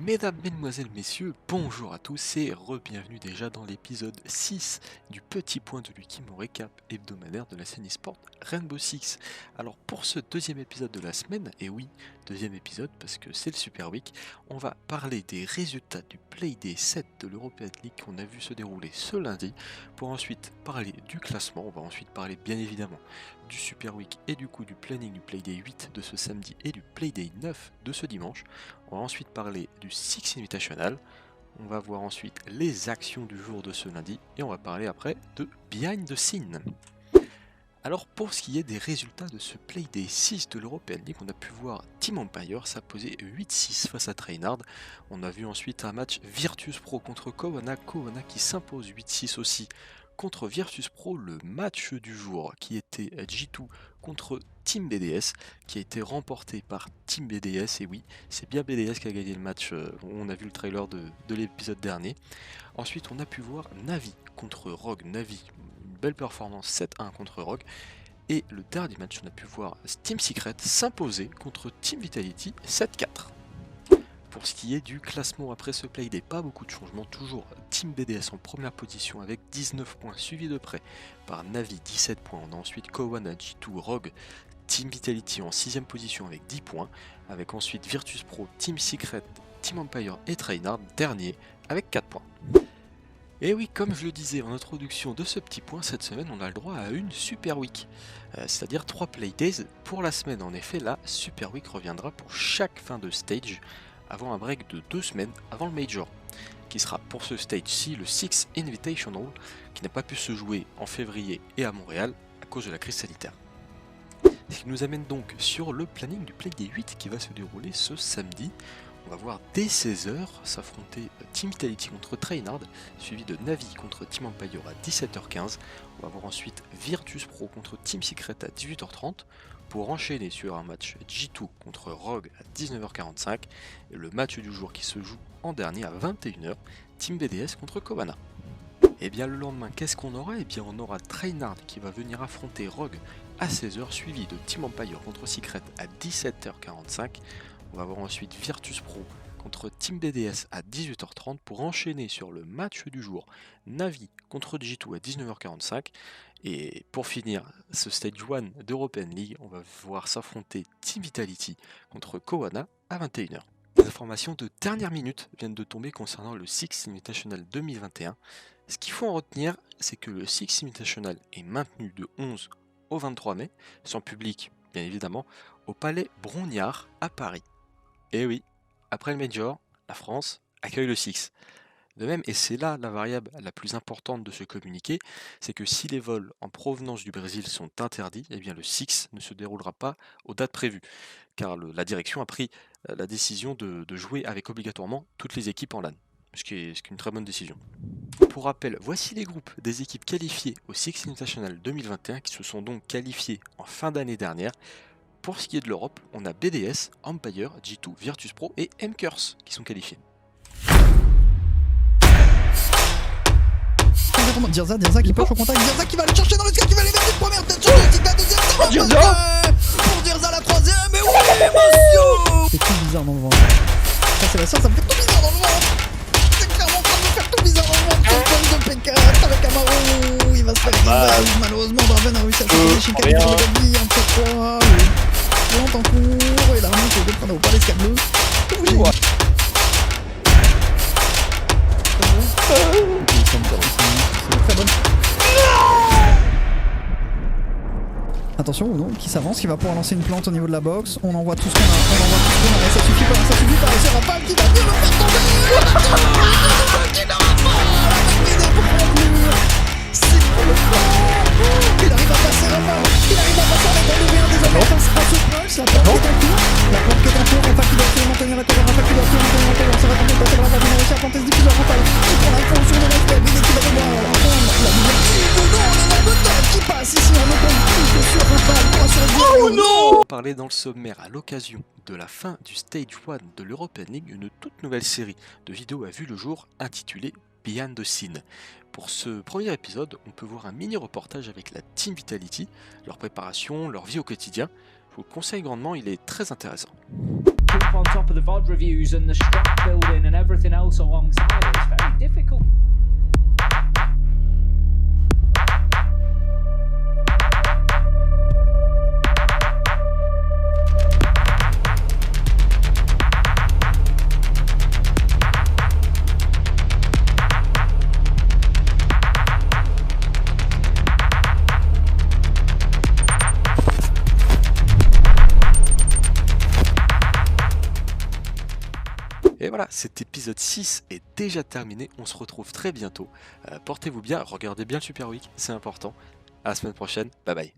Mesdames, Mesdemoiselles, Messieurs, bonjour à tous et re-bienvenue déjà dans l'épisode 6 du petit point de Lucky, mon récap hebdomadaire de la scène e-sport Rainbow Six. Alors pour ce deuxième épisode de la semaine, et oui, deuxième épisode parce que c'est le Super Week, on va parler des résultats du Playday 7 de l'European League qu'on a vu se dérouler ce lundi, pour ensuite parler du classement, on va ensuite parler bien évidemment du Super Week et du coup du planning du Playday 8 de ce samedi et du Playday 9 de ce dimanche. On va ensuite parler du Six Invitational, on va voir ensuite les actions du jour de ce lundi et on va parler après de Behind the Scene. Alors pour ce qui est des résultats de ce Playday 6 de l'European League, on a pu voir Team Empire s'imposer 8-6 face à Trainard. On a vu ensuite un match Virtus Pro contre Kowana qui s'impose 8-6 aussi contre Virtus Pro, le match du jour qui était G2 contre Team BDS, qui a été remporté par Team BDS, et oui, c'est bien BDS qui a gagné le match, on a vu le trailer de l'épisode dernier. Ensuite on a pu voir Navi contre Rogue, Navi, une belle performance 7-1 contre Rogue, et le dernier match on a pu voir Team Secret s'imposer contre Team Vitality 7-4. Pour ce qui est du classement après ce Playday, pas beaucoup de changements, toujours Team BDS en première position avec 19 points, suivi de près par Navi 17 points, on a ensuite Kowana, G2, Rogue, Team Vitality en 6ème position avec 10 points, avec ensuite Virtus Pro, Team Secret, Team Empire et Trainard, dernier avec 4 points. Et oui, comme je le disais en introduction de ce petit point, cette semaine on a le droit à une Super Week, c'est-à-dire 3 Playdays pour la semaine. En effet, la Super Week reviendra pour chaque fin de stage, avant un break de 2 semaines avant le Major, qui sera pour ce stage-ci le Six Invitational, qui n'a pas pu se jouer en février et à Montréal à cause de la crise sanitaire. Ce qui nous amène donc sur le planning du Playday 8 qui va se dérouler ce samedi. On va voir dès 16h s'affronter Team Vitality contre Trainard, suivi de Navi contre Team Empire à 17h15. On va voir ensuite Virtus Pro contre Team Secret à 18h30, pour enchaîner sur un match G2 contre Rogue à 19h45, et le match du jour qui se joue en dernier à 21h, Team BDS contre Kowana. Et bien le lendemain, qu'est-ce qu'on aura? Et bien on aura Trainard qui va venir affronter Rogue à 16h, suivi de Team Empire contre Secret à 17h45. On va voir ensuite Virtus Pro contre Team BDS à 18h30 pour enchaîner sur le match du jour Navi contre G2 à 19h45. Et pour finir ce Stage 1 d'European League, on va voir s'affronter Team Vitality contre Kowana à 21h. Les informations de dernière minute viennent de tomber concernant le Six Invitational 2021. Ce qu'il faut en retenir, c'est que le Six Invitational est maintenu de 11 au 23 mai, sans public bien évidemment, au Palais Brongniart à Paris. Et oui, après le Major, la France accueille le Six. De même, et c'est là la variable la plus importante de ce communiqué, c'est que si les vols en provenance du Brésil sont interdits, eh bien le Six ne se déroulera pas aux dates prévues, car la direction a pris la décision de jouer avec obligatoirement toutes les équipes en LAN, ce qui est une très bonne décision. Pour rappel, voici les groupes des équipes qualifiées au Six Invitational 2021 qui se sont donc qualifiées en fin d'année dernière. Pour ce qui est de l'Europe, on a BDS, Empire, G2, Virtus Pro et MCurse qui sont qualifiés. Dirza qui push au contact, Dirza qui va aller chercher dans le sky, qui va aller mettre une première tête sur le stick, la deuxième, ça va pour Dirza la troisième, mais oui, émotion. C'est tout bizarre dans le vent. Ça c'est la science, ça me fait tout bizarre dans le vent. C'est clairement en train de me faire tout bizarre dans le vent. C'est le point de P4 avec Amaro, il va se faire revive, malheureusement Draven a réussi à se chicaner sur le Gabi, 1-3-3, plante en cours, et la remonte de prendre au palais escableux. Attention ou non, qui s'avance, qui va pouvoir lancer une plante au niveau de la box. On envoie tout ce qu'on a, mais ça suffit pas, c'est Rafale qui va bien le faire tomber. Qui n'aura pas la mur. C'est pour le fort. Il arrive à passer Rafale, il arrive à passer avec un ouvert des amis face à ce punch. La plante qui est en cours, Rafale qui doit absolument tenir la terre, Rafale qui doit absolument tenir la terre. On s'est raconté de passer Rafale, il a réussi à planter ce diffuseur Rafale. Il prend la fond sur le reste, il est qui va devoir prendre la deuxième. Qui passe ici, on ne compte plus que sur Rafale pour assurer Oh non! On parlait dans le sommaire à l'occasion de la fin du Stage 1 de l'European League, une toute nouvelle série de vidéos a vu le jour intitulée Behind the Scene. Pour ce premier épisode, on peut voir un mini reportage avec la Team Vitality, leur préparation, leur vie au quotidien. Je vous le conseille grandement, il est très intéressant. on top of the VOD reviews and the strap building and everything else alongside it. It's very difficult. Et voilà, cet épisode 6 est déjà terminé, on se retrouve très bientôt. Portez-vous bien, regardez bien le Super Week, c'est important. À la semaine prochaine, bye bye.